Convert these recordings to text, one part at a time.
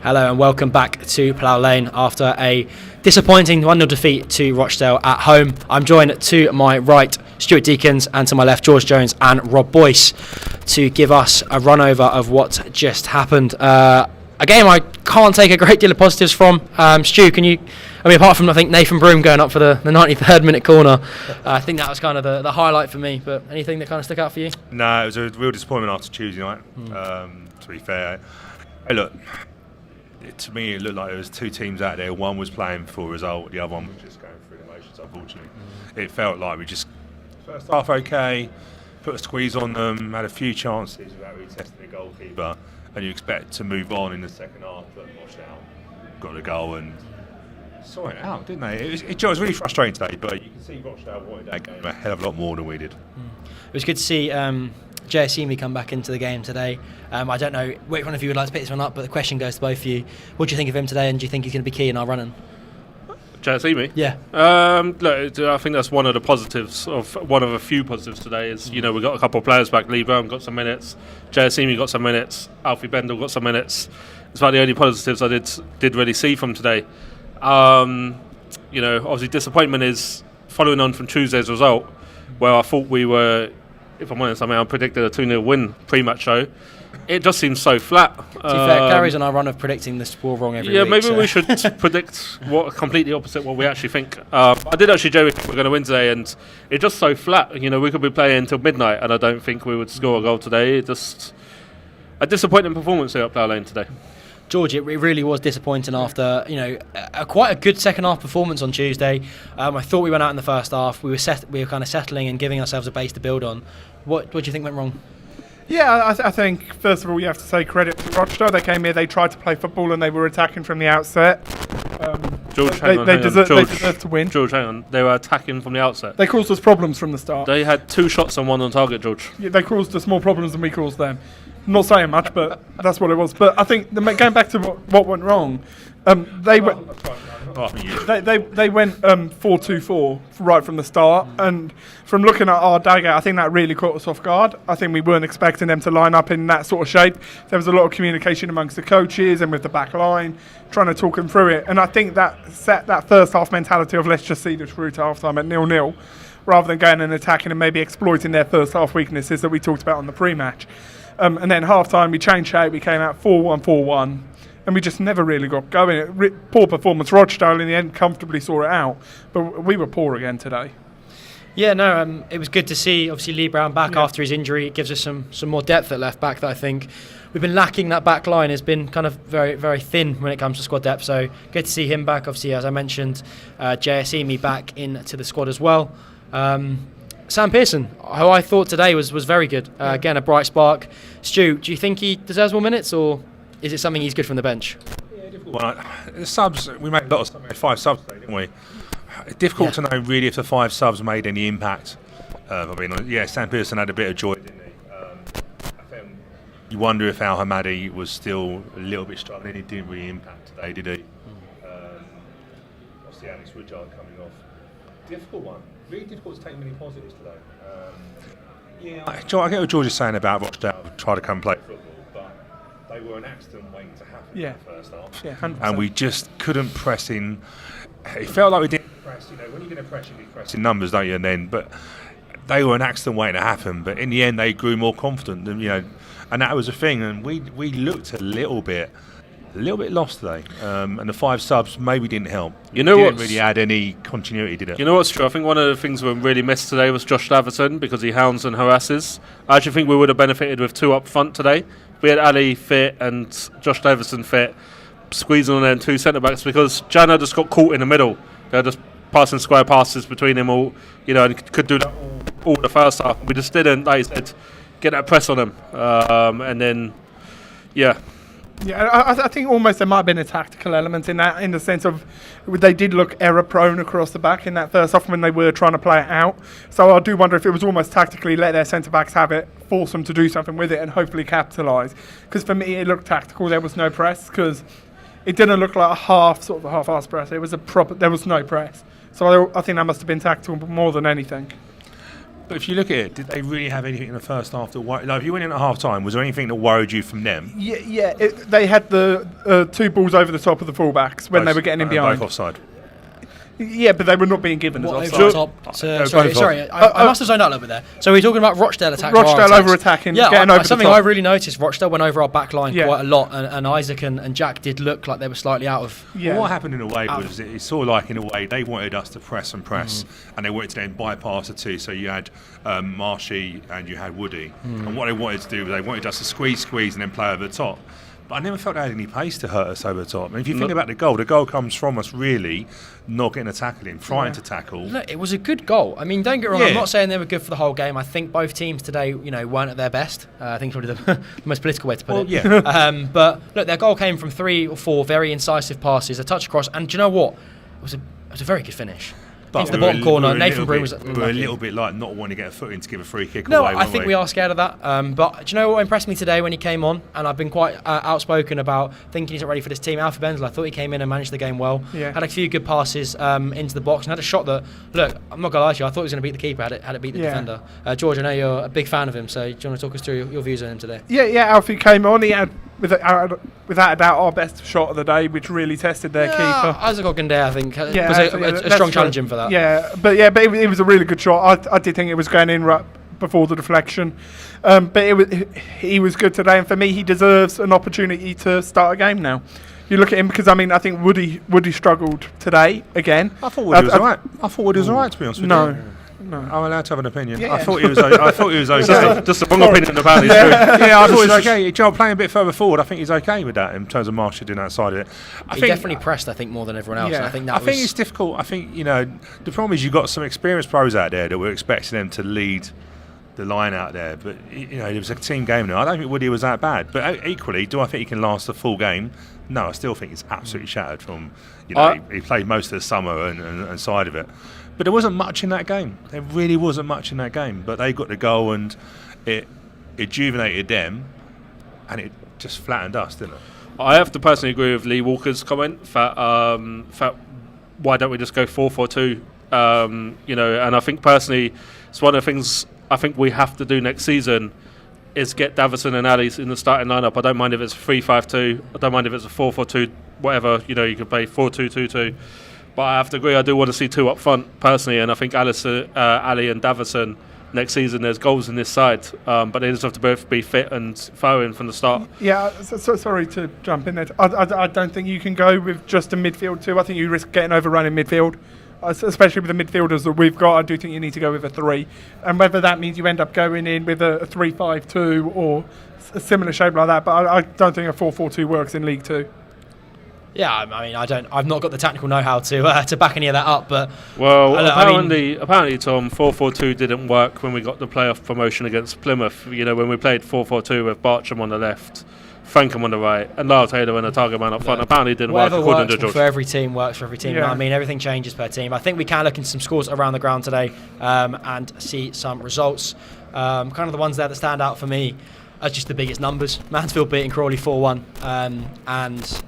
Hello and welcome back to Plough Lane after a disappointing 1-0 defeat to Rochdale at home. I'm joined to my right, Stuart Deakins, and to my left, George Jones and Rob Boyce, to give us a run over of what just happened. A game I can't take a great deal of positives from. Stu, apart from I think Nathan Broom going up for the 93rd minute corner, I think that was kind of the highlight for me. But anything that kind of stuck out for you? No, it was a real disappointment after Tuesday night. To be fair, to me it looked like there was two teams out there. One was playing for a result, the other one was just going through the motions. Unfortunately, it felt like we just first half okay, put a squeeze on them, had a few chances without really testing the goalkeeper, and you expect to move on in the second half, but Rochdale got a goal and saw it out, didn't they? It was really frustrating today, but you can see Rochdale wanted that game a hell of a lot more than we did. It was good to see JSC come back into the game today. I don't know which one of you would like to pick this one up, but the question goes to both of you. What do you think of him today, and do you think he's going to be key in our running? JSC? Yeah. Look, I think that's one of the positives, one of a few positives today is, we've got a couple of players back. Lee Brown got some minutes, JSC got some minutes, Alfie Bendel got some minutes. It's about the only positives I did really see from today. Obviously disappointment is following on from Tuesday's result, where I thought we were, if I'm honest, I predicted a 2-0 win pre-match show. It just seems so flat. To be fair, Gary's on our run of predicting the score wrong every week. Yeah, maybe we should predict completely opposite what we actually think. I did actually joke we're going to win today, and it's just so flat. We could be playing until midnight, and I don't think we would score a goal today. Just a disappointing performance here at Plough Lane today. George, it really was disappointing after quite a good second half performance on Tuesday. I thought we went out in the first half. We were kind of settling and giving ourselves a base to build on. What do you think went wrong? Yeah, I think first of all you have to say credit to Rochdale. They came here, they tried to play football, and they were attacking from the outset. George, they deserved to win. George, hang on. They were attacking from the outset. They caused us problems from the start. They had 2 shots and 1 on target, George. Yeah, they caused us more problems than we caused them. Not saying much, but that's what it was. But I think going back to what went wrong, they went 4-2-4 right from the start, and from looking at our dugout, I think that really caught us off guard. I think we weren't expecting them to line up in that sort of shape. There was a lot of communication amongst the coaches and with the back line, trying to talk them through it. And I think that set that first half mentality of let's just see this through to half time at 0-0, rather than going and attacking and maybe exploiting their first half weaknesses that we talked about on the pre-match. And then half time we changed shape, we came out 4-1-4-1, and we just never really got going. Poor performance. Rochdale in the end comfortably saw it out, but we were poor again today. Yeah, no, it was good to see obviously Lee Brown back after his injury. It gives us some more depth at left back that I think we've been lacking. That back line has been kind of very, very thin when it comes to squad depth, so good to see him back. Obviously, as I mentioned, JSC back into the squad as well. Sam Pearson, who I thought today was very good. Again, a bright spark. Stu, do you think he deserves more minutes, or is it something he's good from the bench? Yeah, difficult. Well, the subs, we made a lot of 5 subs today, didn't we? Difficult to know really if the 5 subs made any impact. Sam Pearson had a bit of joy, didn't he? I think you wonder if Al Hamadi was still a little bit struggling. He didn't really impact today, did he? Obviously, Alex Woodard coming off. Difficult one. Really difficult to take many positives today. I get what George is saying about Rochdale trying to come play football, but they were an accident waiting to happen in the first half. Yeah, 100%. And we just couldn't press in. It felt like we didn't press. When you're going to press, you press in numbers, don't you? But they were an accident waiting to happen. But in the end, they grew more confident. And that was the thing. And we looked a little bit lost today, and the 5 subs maybe didn't help. Didn't really add any continuity, did it? You know what's true? I think one of the things we really missed today was Josh Laverton, because he hounds and harasses. I actually think we would have benefited with 2 up front today. We had Ali fit and Josh Laverton fit, squeezing on them 2 centre backs, because Jana just got caught in the middle. They're just passing square passes between them all, and could do that all the first half. We just didn't, like you said, get that press on them, and then Yeah, I think almost there might have been a tactical element in that, in the sense of they did look error-prone across the back in that first half when they were trying to play it out. So I do wonder if it was almost tactically let their centre-backs have it, force them to do something with it and hopefully capitalise. Because for me, it looked tactical. There was no press, because it didn't look like a half-assed press. It was there was no press. So I think that must have been tactical more than anything. But if you look at it, did they really have anything in the first half that worried? Like, if you went in at half time, was there anything that worried you from them? Yeah. They had the 2 balls over the top of the fullbacks when they were getting in behind. Both offside. Yeah, but they were not being given as What, offside. over the top? Sorry, I must have zoned out a little bit there. So we're talking about Rochdale attacking. Rochdale over-attacking, getting over the something top. I really noticed, Rochdale went over our back line quite a lot, and Isaac and Jack did look like they were slightly out of... Yeah. Well, what happened in a way was, it's sort of like in a way, they wanted us to press, and they wanted to then bypass the two, so you had Marshy and you had Woody, and what they wanted to do was they wanted us to squeeze and then play over the top. But I never felt they had any pace to hurt us over the top. And if you think about the goal comes from us really not getting a tackle in, trying to tackle. Look, it was a good goal. I mean, don't get me wrong, I'm not saying they were good for the whole game. I think both teams today, weren't at their best. I think probably the most political way to put it. Yeah. But look, their goal came from 3 or 4 very incisive passes, a touch across, and do you know what? It was a very good finish. Into the bottom corner. Nathan Broom was. We were a little bit like not wanting to get a foot in to give a free kick no, away. I think we are scared of that. But do you know what impressed me today when he came on? And I've been quite outspoken about thinking he's not ready for this team. Alfie Benzel, I thought he came in and managed the game well. Yeah. Had a few good passes into the box and had a shot that, look, I'm not going to lie to you, I thought he was going to beat the keeper had it beat the defender. George, I know you're a big fan of him, so do you want to talk us through your views on him today? Yeah, Alfie came on. He had, without a doubt, our best shot of the day, which really tested their keeper. Isaac Ogundare, I think, was a strong challenge him for that. But it was a really good shot. I did think it was going in right before the deflection. But he was good today, and for me, he deserves an opportunity to start a game now. You look at him because I think Woody struggled today again. I thought Woody was alright. I thought Woody was alright, to be honest with you. No, I'm allowed to have an opinion. Yeah. I thought he was. I thought he was okay. Just a wrong opinion about his Yeah, I thought he was okay. Joe playing a bit further forward. I think he's okay with that in terms of Marshall doing that side of it. He definitely pressed, I think, more than everyone else. Yeah. And I think it's difficult. I think the problem is you've got some experienced pros out there that we're expecting them to lead the line out there. But it was a team game now. I don't think Woody was that bad. But equally, do I think he can last the full game? No, I still think he's absolutely shattered from. He played most of the summer and side of it. But there wasn't much in that game. There really wasn't much in that game. But they got the goal and it rejuvenated them and it just flattened us, didn't it? I have to personally agree with Lee Walker's comment that why don't we just go 4-4-2? And I think personally it's one of the things I think we have to do next season is get Davison and Ali in the starting lineup. I don't mind if it's a 3-5-2. I don't mind if it's a 4-4-2, whatever. You can play 4-2-2-2. But I have to agree, I do want to see 2 up front personally, and I think Ali and Davison next season, there's goals in this side, but they just have to both be fit and firing from the start. Yeah, so sorry to jump in there. I don't think you can go with just a midfield 2. I think you risk getting overrun in midfield, especially with the midfielders that we've got. I do think you need to go with a 3. And whether that means you end up going in with a 3-5-2 or a similar shape like that, but I don't think a 4-4-2 works in League 2. Yeah, I mean, I've not got the technical know-how to back any of that up, but apparently, Tom, 4-4-2 didn't work when we got the playoff promotion against Plymouth. When we played 4-4-2 with Bartram on the left, Frankham on the right, and Lyle Taylor and a target man up front. Apparently, it didn't work according to George. For every team works for every team. Yeah. I mean, everything changes per team. I think we can look into some scores around the ground today and see some results. Kind of the ones there that stand out for me are just the biggest numbers. Mansfield beating Crawley 4-1, and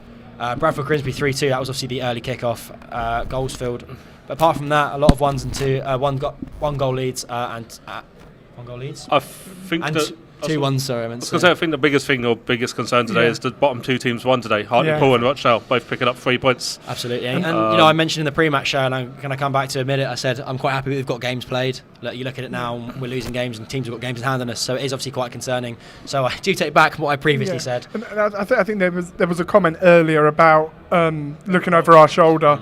Bradford Grimsby 3-2. That was obviously the early kick-off. Goldsfield. But apart from that, a lot of 1s and 2, one goal leads and 1 goal leads. I think and that 2-1. Sorry, I meant to say. I think the biggest thing or biggest concern today is the bottom 2 teams won today. Hartlepool and Rochdale both picking up 3 points. Absolutely, and I mentioned in the pre-match show, and I'm going to come back to admit it. I said I'm quite happy we've got games played. You look at it now, we're losing games, and teams have got games in hand on us. So it is obviously quite concerning. So I do take back what I previously said. And I think there was a comment earlier about looking over our shoulder,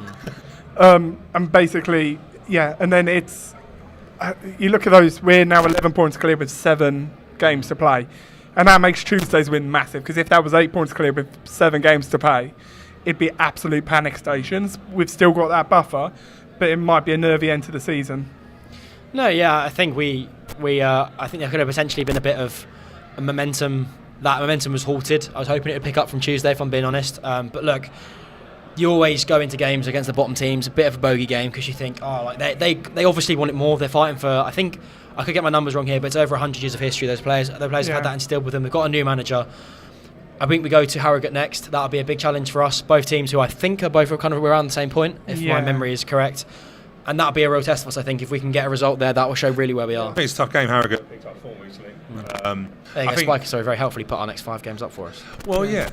and basically, and then it's you look at those. We're now 11 points clear with 7 games to play, and that makes Tuesday's win massive, because if that was 8 points clear with 7 games to play, it'd be absolute panic stations. We've still got that buffer, but it might be a nervy end to the season. No, yeah, I think I think there could have potentially been a bit of a momentum. That momentum was halted. I was hoping it would pick up from Tuesday, if I'm being honest. But look, you always go into games against the bottom teams, a bit of a bogey game, because you think, they obviously want it more. They're fighting for, I think, I could get my numbers wrong here, but it's over 100 years of history. The players have had that instilled with them. They've got a new manager. I think we go to Harrogate next. That'll be a big challenge for us. Both teams who I think are both kind of around the same point, if my memory is correct. and that'll be a real test for us. I think if we can get a result there, that will show really where we are. I think it's a tough game. Harrogate picked up form recently. Spike has very helpfully put our next 5 games up for us. Well, yeah.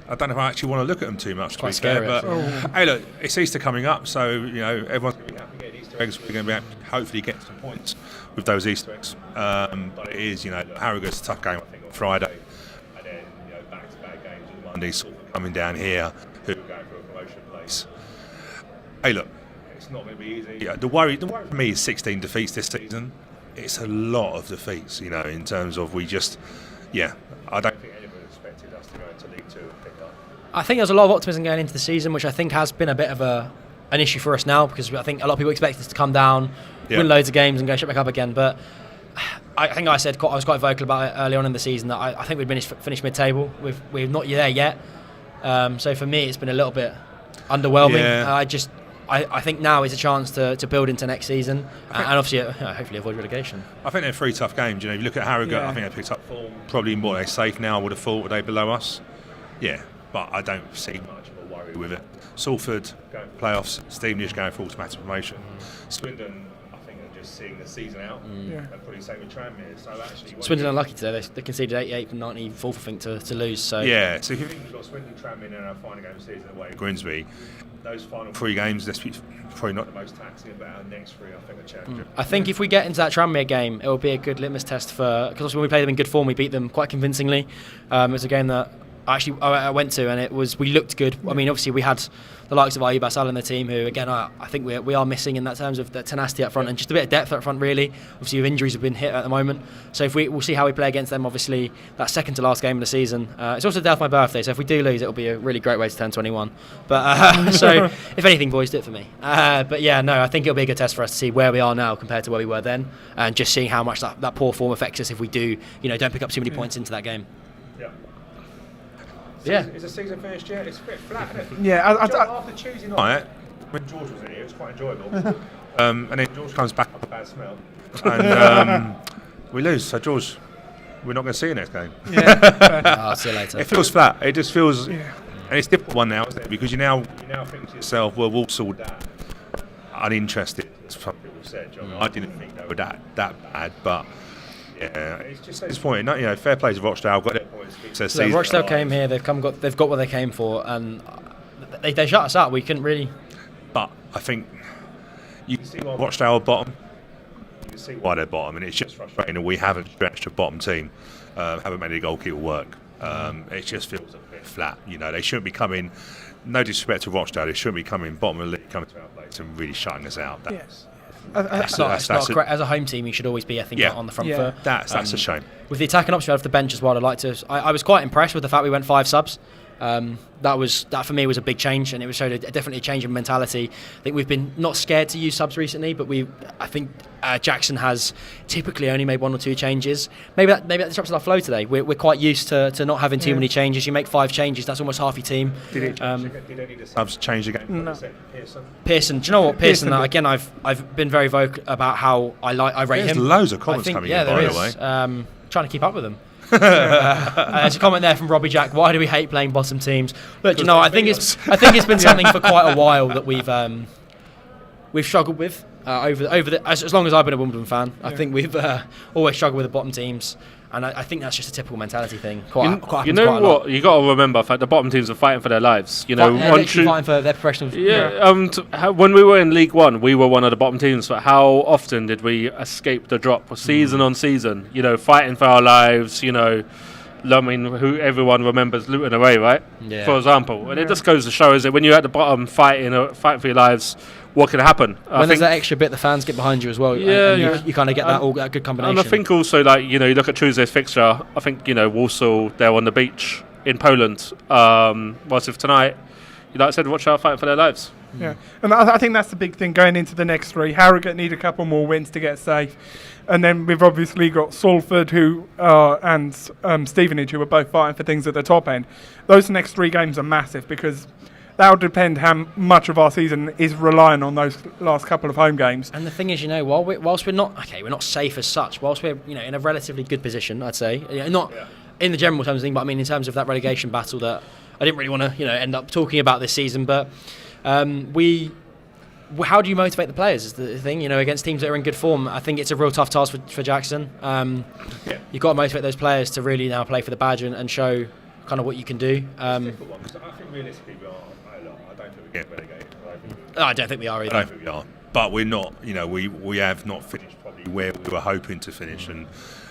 I don't know if I actually want to look at them too much. Quite scary, but hey, look, it's Easter coming up, so everyone's going to be happy getting Easter eggs. We're going to be hopefully get some points with those Easter eggs. But it is, Harrogate's a tough game. I think on Friday, and then back-to-back games on Monday, sort of coming down here, who are going for a promotion place. Hey, look, it's not going to be easy. Yeah, the worry for me is 16 defeats this season. It's a lot of defeats, in terms of I don't think anyone expected us to go into League Two and pick up. I think there's a lot of optimism going into the season, which I think has been a bit of an issue for us now, because I think a lot of people expect us to come down, win loads of games and go straight back up again. But I think I was quite vocal about it early on in the season that I think we'd finished mid-table. We're not there yet. So for me, it's been a little bit underwhelming. Yeah. I think now is a chance to build into next season and obviously hopefully avoid relegation. I think they're 3 tough games. You look at Harrogate, I think they picked up form. Probably more they're safe now, I would have thought. Were they below us? Yeah, but I don't see much of a worry with it. Salford going for playoffs, Stevenage going for automatic promotion. Swindon, I think, are just seeing the season out and probably same with Tranmere. So actually, Swindon unlucky today. They conceded 88 and 94th, I think, to lose. So yeah, so if you think we've got Swindon, Tranmere in our final game of the season away at Grimsby, those final 3 games, that's probably not the most taxing, but our next 3, I think, are challenging. I think if we get into that Tranmere game, it will be a good litmus test because when we played them in good form, we beat them quite convincingly. It was a game that I went to, and we looked good. I mean, obviously we had the likes of Ayub Assal in the team, who again I think we are missing in that terms of the tenacity up front and just a bit of depth up front, really. Obviously, injuries have been hit at the moment, so we'll see how we play against them. Obviously, that second to last game of the season. It's also the day of my birthday, so if we do lose, it'll be a really great way to turn 21. But so if anything, boys, do it for me. But yeah, no, I think it'll be a good test for us to see where we are now compared to where we were then, and just seeing how much that poor form affects us if we do don't pick up too many points into that game. Yeah. Is the season finished yet? It's a bit flat, isn't it? Yeah, after Tuesday night, when George was in here, it was quite enjoyable. And then George comes back with a bad smell. And we lose. So, George, we're not going to see you next game. Yeah. I'll see you later. It feels flat. It just feels... And it's a difficult one now, isn't it? Because you now think to yourself, well, Walsall that uninterested, as some people said. I didn't think they were that bad, but... Yeah, it's just disappointing. Fair play to Rochdale. Got their points. Rochdale came here. They've got what they came for, and they shut us out. We couldn't really. But I think you can see why Rochdale are bottom. You can see why they're bottom, and it's just frustrating that we haven't stretched a bottom team, haven't made a goalkeeper work. It just feels a bit flat. They shouldn't be coming. No disrespect to Rochdale, they shouldn't be coming bottom of the league, coming to our place and really shutting us out. It's not great. As a home team, you should always be, I think, on the front foot. That's a shame. With the attacking option off the bench as well, I was quite impressed with the fact we went 5 subs. That for me was a big change, and it showed definitely a change in mentality. I think we've been not scared to use subs recently, but I think Jackson has typically only made 1 or 2 changes. Maybe that disrupted our flow today. We're quite used to not having too many changes. You make 5 changes, that's almost half your team. Did any of the subs change the game? No. Pearson, do you know what? Pearson, again, I've been very vocal about how I rate him. There's loads of comments coming in, by the way. Trying to keep up with them. There's a comment there from Robbie Jack. Why do we hate playing bottom teams? Look, I think it's been something for quite a while that we've struggled with as long as I've been a Wimbledon fan. I think we've always struggled with the bottom teams, and I think that's just a typical mentality thing. Quite what? You got to remember, the bottom teams are fighting for their lives. Fighting for their professional. When we were in League One, we were one of the bottom teams. But how often did we escape the drop, season on season? Fighting for our lives. Who everyone remembers Luton away, right? Yeah. For example, and it just goes to show, is that when you're at the bottom, fighting for your lives, what can happen? When there's that extra bit, the fans get behind you as well. You kind of get that good combination. And I think also, you look at Tuesday's fixture. I think Walsall, they're on the beach in Poland. Whilst if tonight, like I said, watch out, fighting for their lives. Yeah, and I think that's the big thing going into the next 3. Harrogate need a couple more wins to get safe, and then we've obviously got Salford and Stevenage, who are both fighting for things at the top end. Those next 3 games are massive because that'll depend how much of our season is relying on those last couple of home games. And the thing is, whilst we're not safe as such, whilst we're in a relatively good position, I'd say, not in the general terms of thing, but I mean in terms of that relegation battle that I didn't really want to end up talking about this season, but. how do you motivate the players is the thing, against teams that are in good form. I think it's a real tough task for Jackson. You've got to motivate those players to really now play for the badge and show kind of what you can do. I think realistically we are. I don't think we get relegated. I don't think we are either. I don't think we are. But we're not, we have not finished probably where we were hoping to finish. And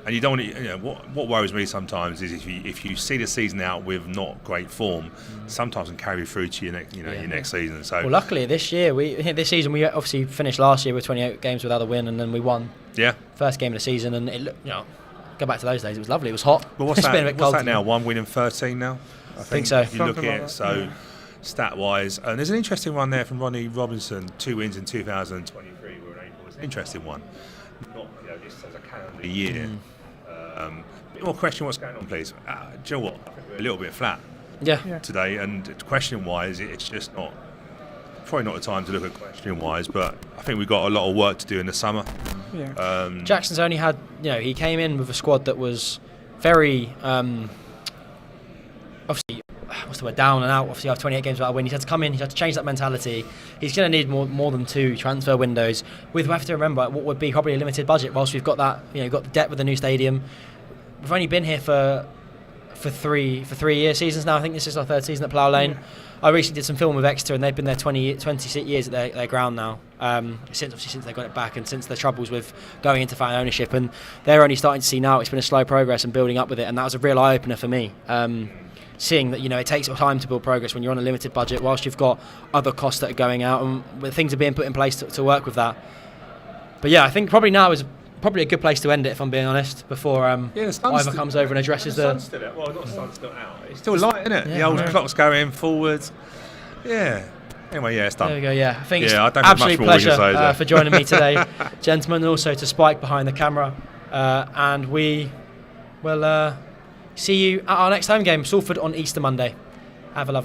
you don't want to, what worries me sometimes is if you see the season out with not great form, sometimes it can carry through to your next season. So well, luckily this season we obviously finished last year with 28 games without a win, and then we won. Yeah. First game of the season, and it looked, go back to those days. It was lovely. It was hot. Well, what's that now? 1 win in 13 now. I think so. If you look at it, stat-wise, and there's an interesting one there from Ronnie Robinson. 2 wins in 2023 were in April. It's an interesting one. Not this as a calendar year. A bit more question what's going on, please. Do you know what? I think we're a little bit flat today, and question-wise, it's just not. Probably not the time to look at question-wise, but I think we've got a lot of work to do in the summer. Yeah. Jackson's only had, he came in with a squad that was very, obviously, what's the word, down and out. Obviously, after 28 games without a win, he's had to come in, he's had to change that mentality. He's going to need more than 2 transfer windows. We have to remember what would be probably a limited budget. Whilst we've got that, got the debt with the new stadium. We've only been here for 3 seasons now. I think this is our 3rd season at Plough Lane. I recently did some film with Exeter, and they've been there 26 years at their ground now. Since they got it back, and since the troubles with going into fan ownership, and they're only starting to see now it's been a slow progress and building up with it, and that was a real eye opener for me. Seeing that it takes time to build progress when you're on a limited budget, whilst you've got other costs that are going out, and things are being put in place to work with that. But I think probably now is probably a good place to end it, if I'm being honest, before Ivor comes over and addresses the sun's still out. Well, not the sun's still out. It's still light, isn't it? The old clock's going forwards. Yeah. Anyway, it's done. There we go. I think it's I don't absolute much more pleasure for joining me today, gentlemen, and also to Spike behind the camera. And we will see you at our next home game, Salford, on Easter Monday. Have a lovely evening.